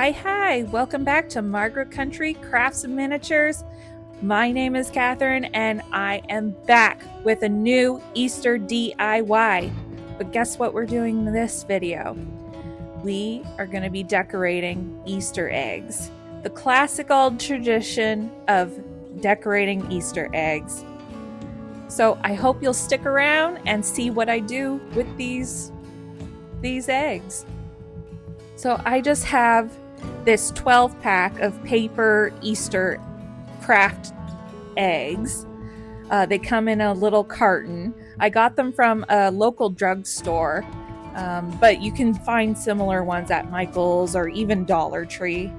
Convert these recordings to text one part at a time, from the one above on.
Hi, welcome back to Margaret Country Crafts and Miniatures. My name is Catherine and I am back with a new Easter DIY. But guess what we're doing in this video? We are going to be decorating Easter eggs. The classic old tradition of decorating Easter eggs. So I hope you'll stick around and see what I do with these eggs. So I just have this 12 pack of paper Easter craft eggs. They come in a little carton. I got them from a local drugstore, but you can find similar ones at Michael's or even Dollar Tree.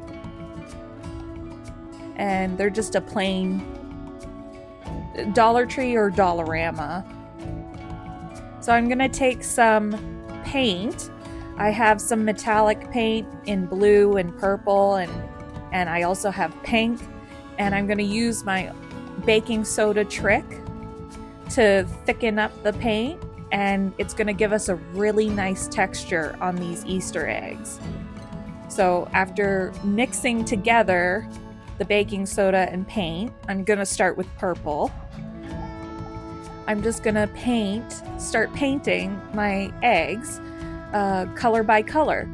And they're just a plain Dollar Tree or Dollarama. So I'm gonna take some paint. I have some metallic paint in blue and purple, and I also have pink. And I'm going to use my baking soda trick to thicken up the paint, and it's going to give us a really nice texture on these Easter eggs. So after mixing together the baking soda and paint, I'm going to start with purple. I'm just going to start painting my eggs color by color.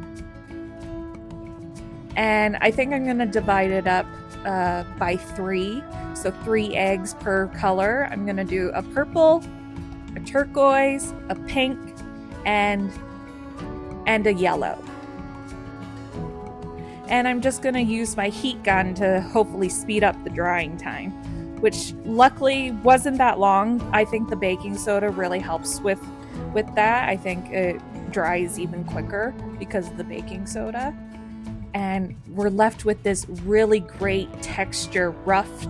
And I think I'm going to divide it up by 3. So 3 eggs per color. I'm going to do a purple, a turquoise, a pink, and a yellow. And I'm just going to use my heat gun to hopefully speed up the drying time, which luckily wasn't that long. I think the baking soda really helps with that. I think it dries even quicker because of the baking soda. And we're left with this really great texture, rough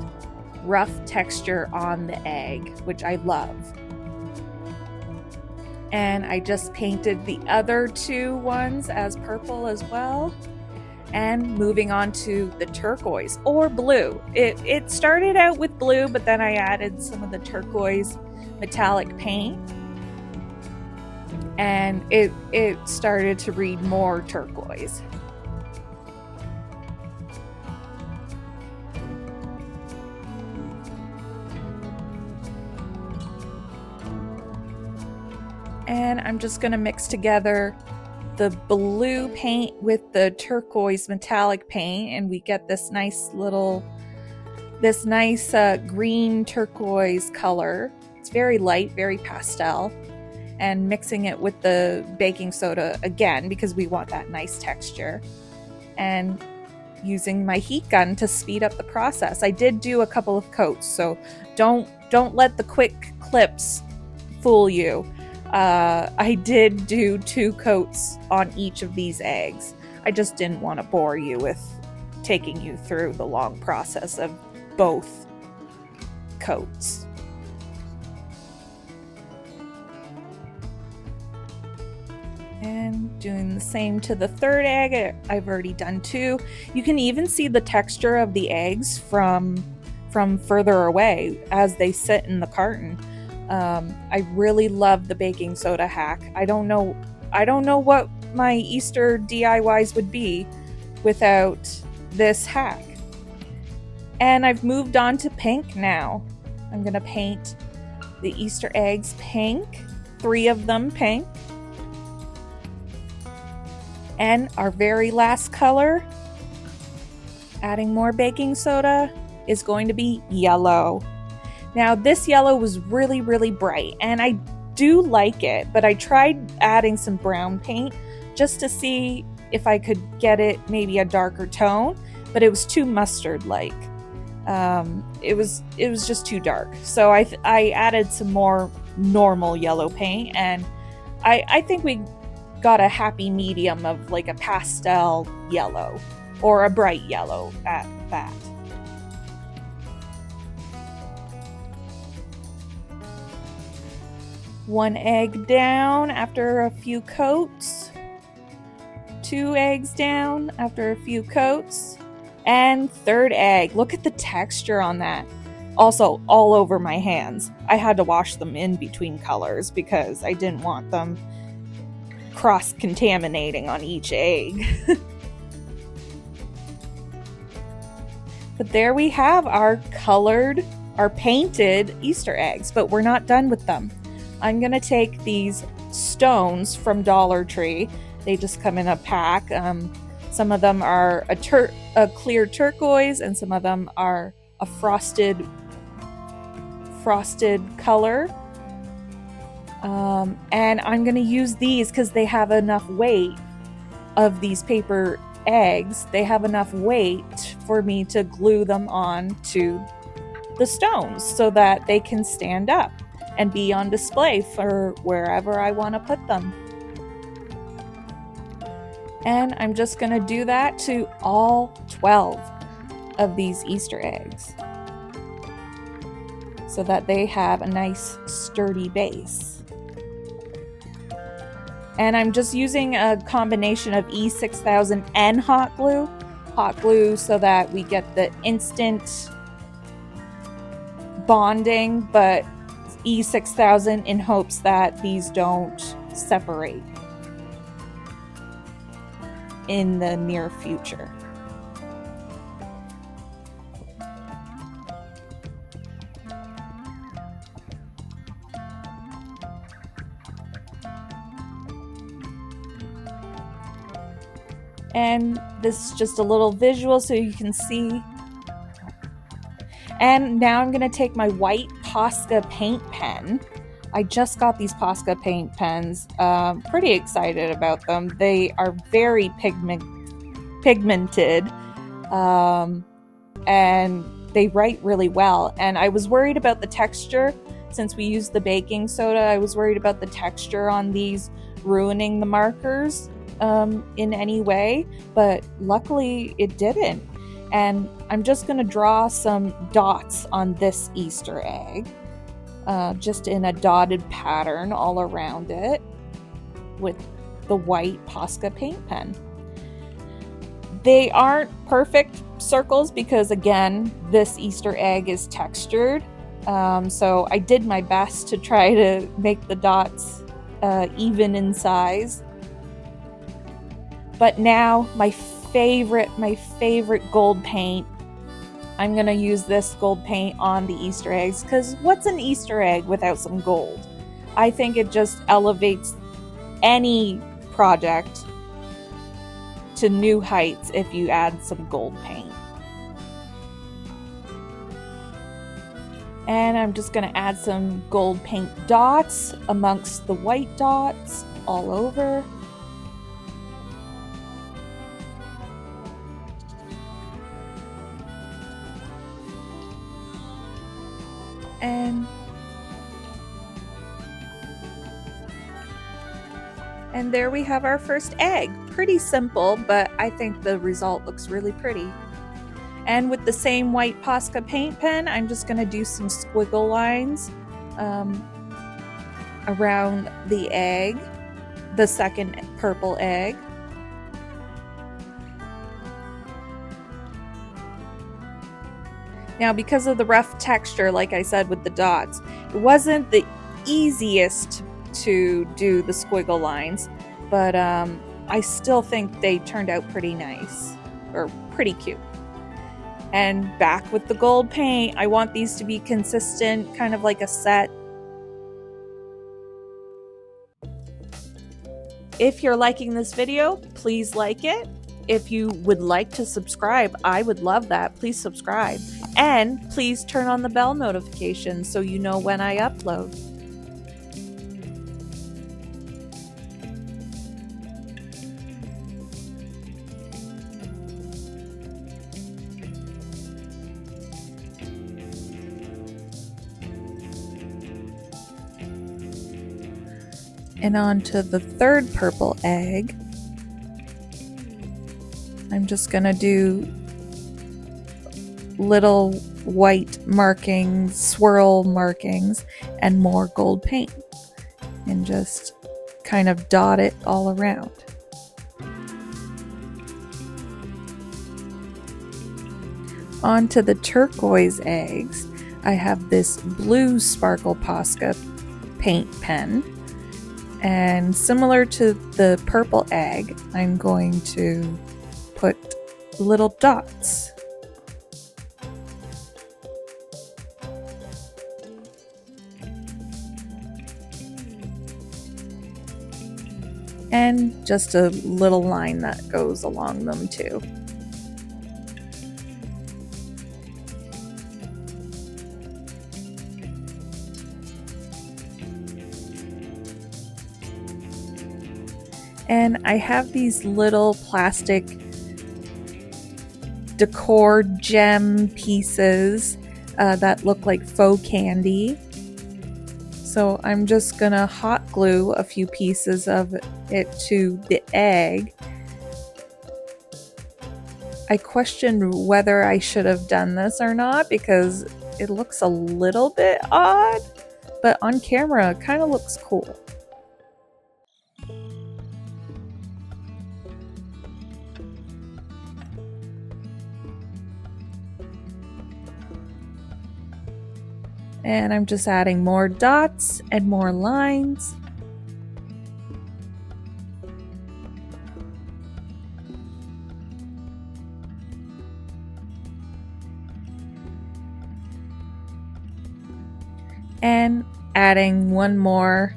texture on the egg, which I love. And I just painted the other 2 ones as purple as well. And moving on to the turquoise or blue. It started out with blue, but then I added some of the turquoise metallic paint. And it started to read more turquoise. And I'm just going to mix together the blue paint with the turquoise metallic paint, and we get this nice green turquoise color. It's very light, very pastel. And mixing it with the baking soda again because we want that nice texture, and using my heat gun to speed up the process. I did do a couple of coats, so don't let the quick clips fool you. I did do 2 coats on each of these eggs. I just didn't want to bore you with taking you through the long process of both coats. And doing the same to the 3rd egg. I've already done 2. You can even see the texture of the eggs from further away as they sit in the carton. I really love the baking soda hack. I don't know what my Easter DIYs would be without this hack. And I've moved on to pink now. I'm gonna paint the Easter eggs pink, 3 of them pink. And our very last color, adding more baking soda, is going to be yellow. Now this yellow was really, really bright, and I do like it, but I tried adding some brown paint just to see if I could get it maybe a darker tone, but it was too mustard-like. It was just too dark. So I added some more normal yellow paint, and I think we got a happy medium of like a pastel yellow or a bright yellow at that. One egg down after a few coats. 2 eggs down after a few coats. And 3rd egg. Look at the texture on that. Also, all over my hands. I had to wash them in between colors because I didn't want them cross-contaminating on each egg. But there we have our painted Easter eggs, but we're not done with them. I'm gonna take these stones from Dollar Tree. They just come in a pack. Some of them are a clear turquoise, and some of them are a frosted color. And I'm gonna use these because they have enough weight of these paper eggs. They have enough weight for me to glue them on to the stones so that they can stand up and be on display for wherever I want to put them. And I'm just going to do that to all 12 of these Easter eggs so that they have a nice sturdy base. And I'm just using a combination of E6000 and hot glue so that we get the instant bonding, but E6000 in hopes that these don't separate in the near future. And this is just a little visual so you can see. And now I'm going to take my white Posca paint pen. I just got these Posca paint pens. Pretty excited about them. They are very pigmented and they write really well. And I was worried about the texture. Since we used the baking soda, I was worried about the texture on these ruining the markers in any way, but luckily it didn't. And I'm just going to draw some dots on this Easter egg, just in a dotted pattern all around it with the white Posca paint pen. They aren't perfect circles because, again, this Easter egg is textured. So I did my best to try to make the dots even in size. But now my favorite gold paint. I'm going to use this gold paint on the Easter eggs because what's an Easter egg without some gold? I think it just elevates any project to new heights if you add some gold paint. And I'm just going to add some gold paint dots amongst the white dots all over. And there we have our first egg. Pretty simple, but I think the result looks really pretty. And with the same white Posca paint pen, I'm just going to do some squiggle lines around the egg, the second purple egg. Now, because of the rough texture, like I said with the dots, it wasn't the easiest to do the squiggle lines, but I still think they turned out pretty nice, or pretty cute. And back with the gold paint, I want these to be consistent, kind of like a set. If you're liking this video, please like it. If you would like to subscribe, I would love that. Please subscribe. And please turn on the bell notification so you know when I upload. And on to the third purple egg. I'm just gonna do little white markings, swirl markings, and more gold paint. And just kind of dot it all around. On to the turquoise eggs. I have this blue Sparkle Posca paint pen. And similar to the purple egg, I'm going to put little dots and just a little line that goes along them too. And I have these little plastic decor gem pieces that look like faux candy. So I'm just gonna hot glue a few pieces of it to the egg. I questioned whether I should have done this or not because it looks a little bit odd, but on camera it kind of looks cool. And I'm just adding more dots and more lines. And adding one more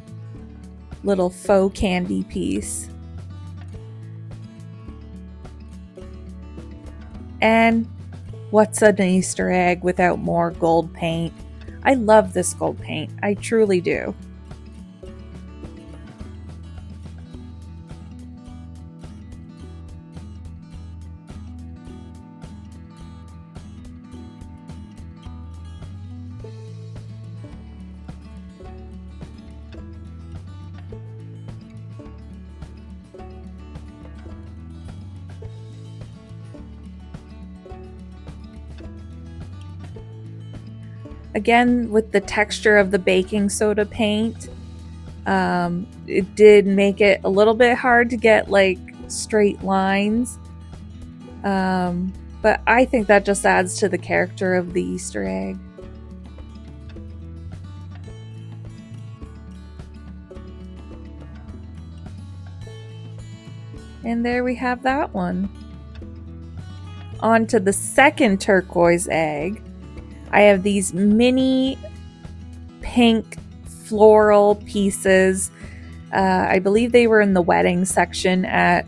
little faux candy piece. And what's an Easter egg without more gold paint? I love this gold paint, I truly do. Again, with the texture of the baking soda paint, it did make it a little bit hard to get like straight lines. But I think that just adds to the character of the Easter egg. And there we have that one. On to the second turquoise egg. I have these mini pink floral pieces. I believe they were in the wedding section at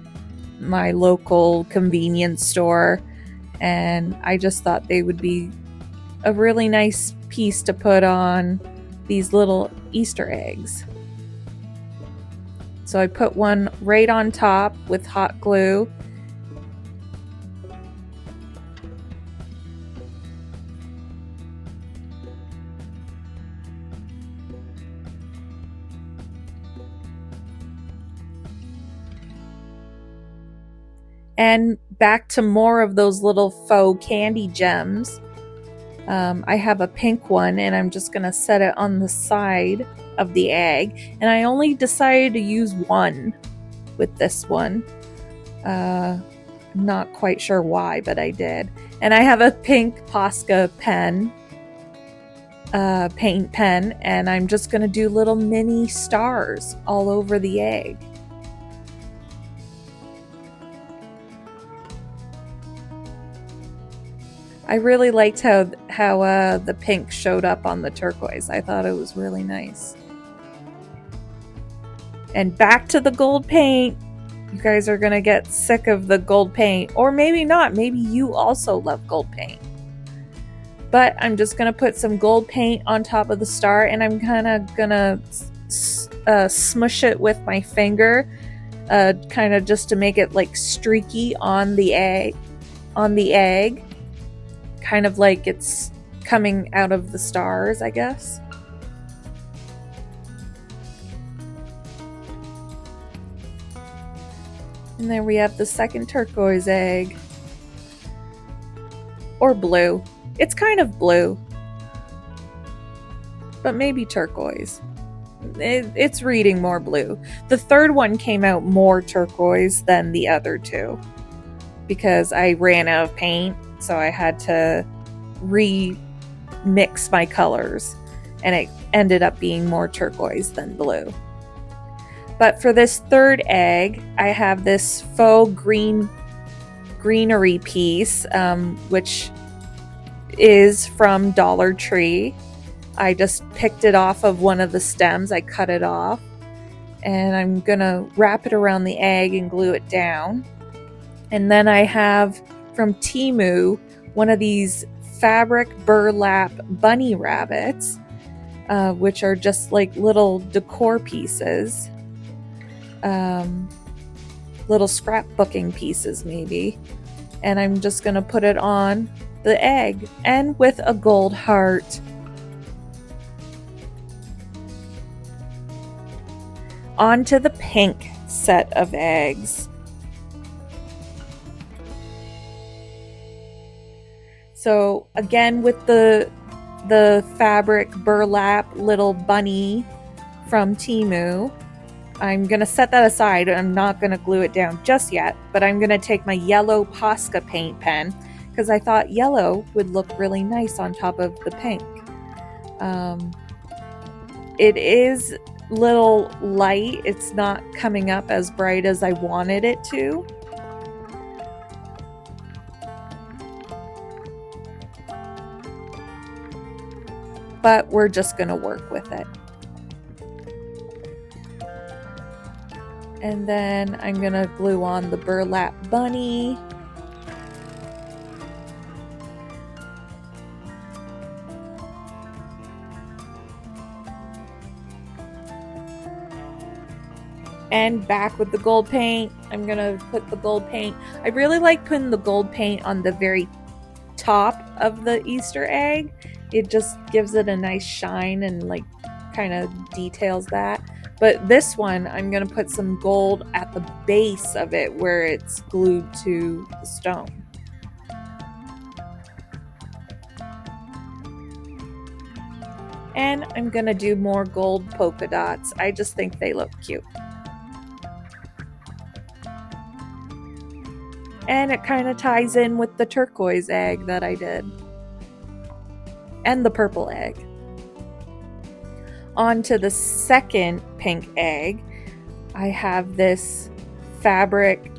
my local convenience store, and I just thought they would be a really nice piece to put on these little Easter eggs. So I put one right on top with hot glue. And back to more of those little faux candy gems. I have a pink one and I'm just going to set it on the side of the egg. And I only decided to use one with this one. Not quite sure why, but I did. And I have a pink Posca pen, paint pen, and I'm just going to do little mini stars all over the egg. I really liked how the pink showed up on the turquoise. I thought it was really nice. And back to the gold paint. You guys are going to get sick of the gold paint. Or maybe not. Maybe you also love gold paint. But I'm just going to put some gold paint on top of the star. And I'm kind of going to smush it with my finger. Kind of just to make it like streaky on the egg. Kind of like it's coming out of the stars, I guess. And then we have the second turquoise egg. Or blue. It's kind of blue. But maybe turquoise. It's reading more blue. The third one came out more turquoise than the other two. Because I ran out of paint. So I had to remix my colors, and it ended up being more turquoise than blue. But for this third egg, I have this faux greenery piece, which is from Dollar Tree. I just picked it off of one of the stems. I cut it off, And I'm gonna wrap it around the egg and glue it down. And then I have from Temu one of these fabric burlap bunny rabbits, which are just like little decor pieces, little scrapbooking pieces maybe. And I'm just gonna put it on the egg, and with a gold heart. Onto the pink set of eggs. So again, with the fabric burlap little bunny from Temu, I'm gonna set that aside. I'm not gonna glue it down just yet, but I'm gonna take my yellow Posca paint pen because I thought yellow would look really nice on top of the pink. It is little light. It's not coming up as bright as I wanted it to. But we're just gonna work with it. And then I'm gonna glue on the burlap bunny. And back with the gold paint. I'm gonna put the gold paint. I really like putting the gold paint on the very top of the Easter egg. It just gives it a nice shine and like kind of details that. But this one, I'm gonna put some gold at the base of it where it's glued to the stone. And I'm gonna do more gold polka dots. I just think they look cute. And it kind of ties in with the turquoise egg that I did. And the purple egg. On to the second pink egg. I have this fabric,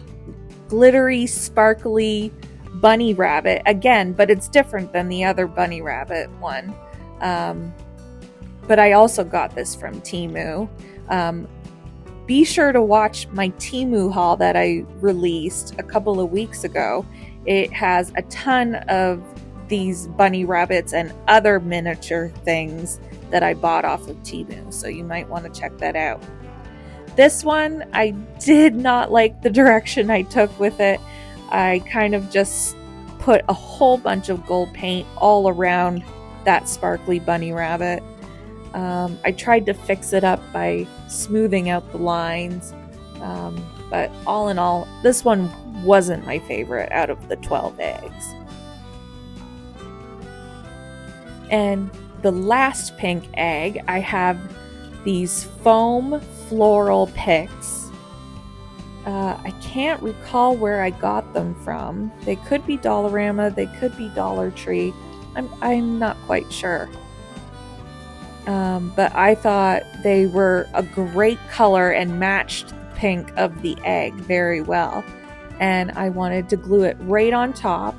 glittery, sparkly bunny rabbit. Again, but it's different than the other bunny rabbit one. But I also got this from Temu. Be sure to watch my Temu haul that I released a couple of weeks ago. It has a ton of these bunny rabbits and other miniature things that I bought off of Temu, so you might want to check that out. This one, I did not like the direction I took with it. I kind of just put a whole bunch of gold paint all around that sparkly bunny rabbit. I tried to fix it up by smoothing out the lines, but all in all, this one wasn't my favorite out of the 12 eggs. And the last pink egg, I have these foam floral picks. I can't recall where I got them from. They could be Dollarama, they could be Dollar Tree. I'm not quite sure. But I thought they were a great color and matched the pink of the egg very well. And I wanted to glue it right on top.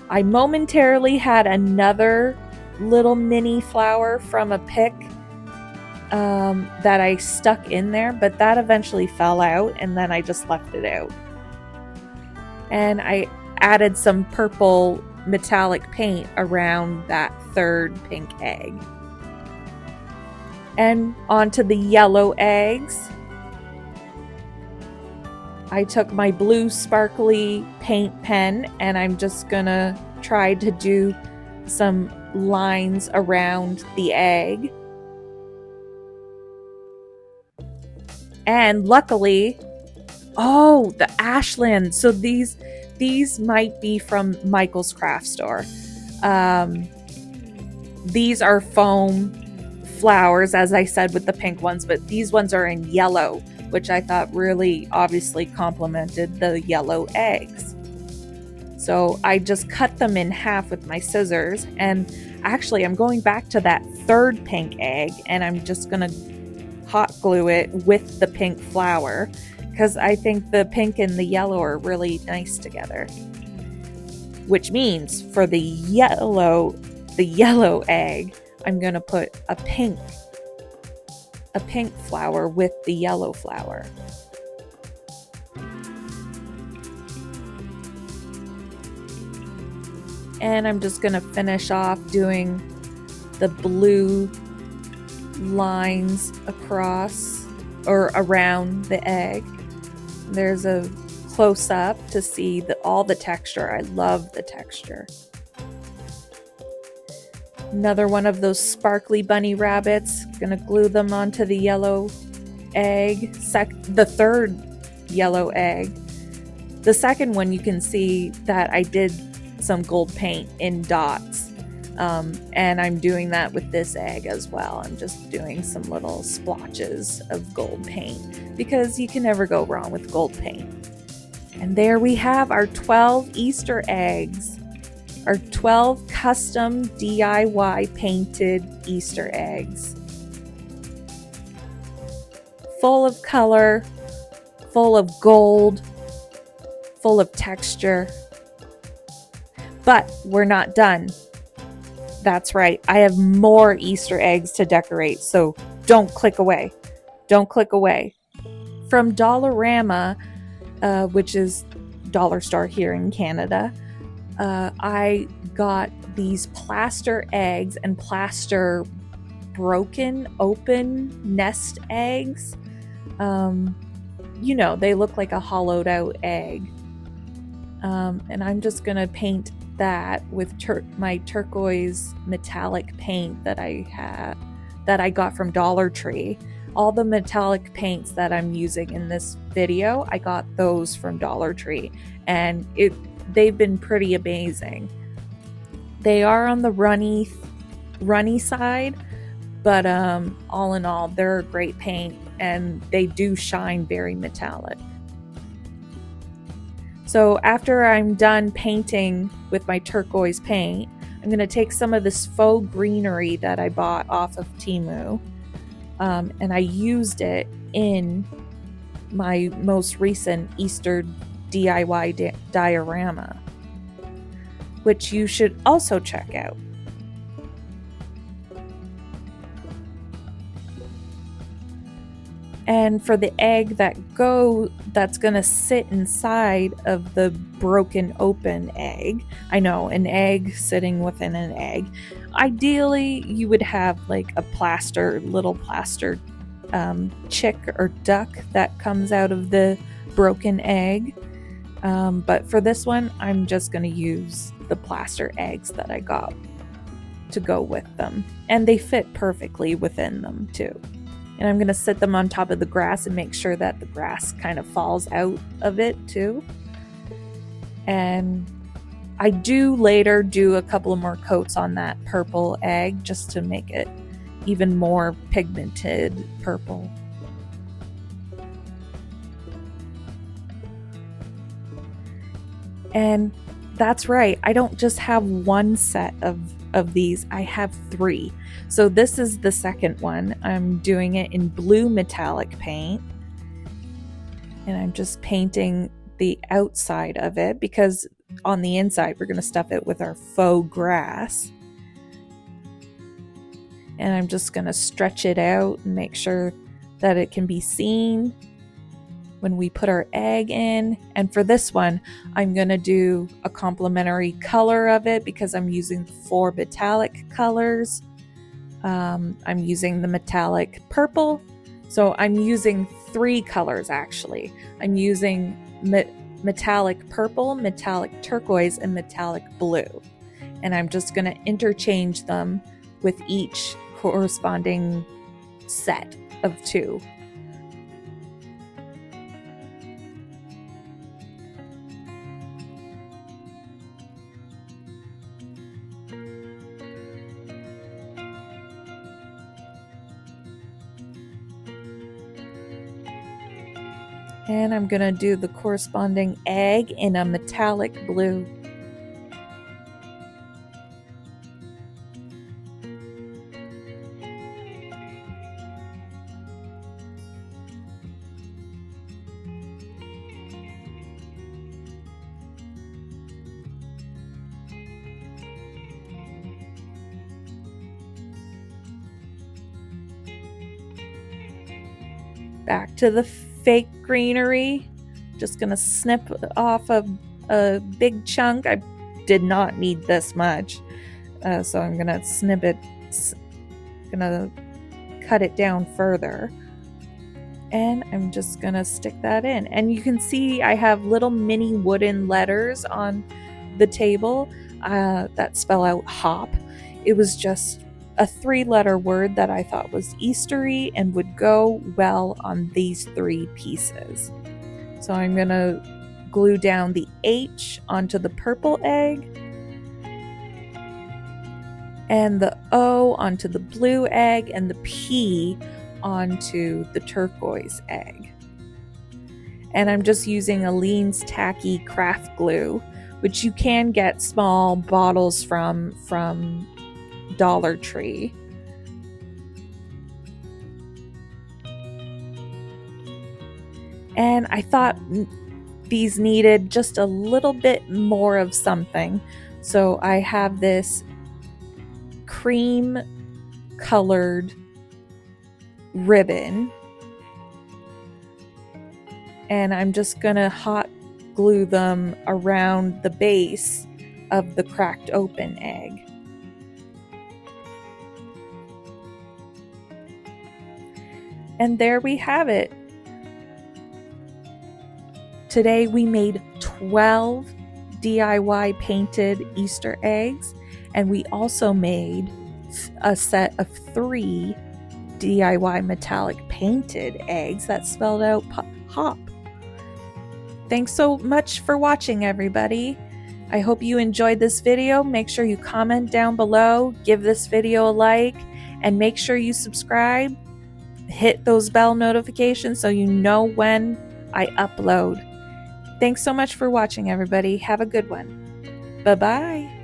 I momentarily had another little mini flower from a pick that I stuck in there, but that eventually fell out and then I just left it out. And I added some purple metallic paint around that third pink egg. And onto the yellow eggs. I took my blue sparkly paint pen and I'm just gonna try to do some lines around the egg. And luckily, oh, the Ashland. So these might be from Michael's Craft Store. These are foam flowers, as I said, with the pink ones, but these ones are in yellow, which I thought really obviously complemented the yellow eggs. So I just cut them in half with my scissors, and actually I'm going back to that third pink egg and I'm just gonna hot glue it with the pink flower because I think the pink and the yellow are really nice together. Which means for the yellow egg, I'm gonna put a a pink flower with the yellow flower. And I'm just going to finish off doing the blue lines across or around the egg. There's a close up to see all the texture. I love the texture. Another one of those sparkly bunny rabbits. Gonna glue them onto the yellow egg. The third yellow egg. The second one, you can see that I did some gold paint in dots. And I'm doing that with this egg as well. I'm just doing some little splotches of gold paint because you can never go wrong with gold paint. And there we have our 12 Easter eggs. Our 12 custom DIY painted Easter eggs. Full of color, full of gold, full of texture. But we're not done. That's right, I have more Easter eggs to decorate, so don't click away. Don't click away. From Dollarama, which is dollar store here in Canada, I got these plaster eggs and plaster broken open nest eggs. They look like a hollowed out egg. And I'm just gonna paint that with my turquoise metallic paint that I got from Dollar Tree. All the metallic paints that I'm using in this video, I got those from Dollar Tree, and they've been pretty amazing. They are on the runny side, but all in all, they're a great paint, and they do shine very metallic. So after I'm done painting with my turquoise paint, I'm going to take some of this faux greenery that I bought off of Temu, and I used it in my most recent Easter DIY diorama, which you should also check out. And for the egg that's gonna sit inside of the broken open egg, I know, an egg sitting within an egg. Ideally, you would have like a little plaster chick or duck that comes out of the broken egg. But for this one, I'm just gonna use the plaster eggs that I got to go with them. And they fit perfectly within them too. And I'm going to sit them on top of the grass and make sure that the grass kind of falls out of it too. And I do later do a couple of more coats on that purple egg just to make it even more pigmented purple. And that's right, I don't just have one set of these, I have 3. So this is the second one. I'm doing it in blue metallic paint. And I'm just painting the outside of it because on the inside we're going to stuff it with our faux grass. And I'm just going to stretch it out and make sure that it can be seen when we put our egg in. And for this one, I'm going to do a complementary color of it because I'm using 4 metallic colors. I'm using the metallic purple. So I'm using 3 colors actually. I'm using metallic purple, metallic turquoise, and metallic blue. And I'm just going to interchange them with each corresponding set of 2. And I'm going to do the corresponding egg in a metallic blue. Back to the fake greenery. Just gonna snip off a big chunk. I did not need this much, so I'm gonna snip it, gonna cut it down further. And I'm just gonna stick that in. And you can see I have little mini wooden letters on the table that spell out hop. It was just a 3-letter word that I thought was Eastery and would go well on these 3 pieces. So I'm gonna glue down the H onto the purple egg and the O onto the blue egg and the P onto the turquoise egg. And I'm just using Aleene's Tacky Craft Glue, which you can get small bottles from Dollar Tree. And I thought these needed just a little bit more of something. So I have this cream colored ribbon. And I'm just gonna hot glue them around the base of the cracked open egg. And there we have it. Today we made 12 DIY painted Easter eggs, and we also made a set of 3 DIY metallic painted eggs that spelled out hop. Thanks so much for watching, everybody. I hope you enjoyed this video. Make sure you comment down below, give this video a like, and make sure you subscribe. Hit those bell notifications so you know when I upload. Thanks so much for watching, everybody. Have a good one. Bye-bye.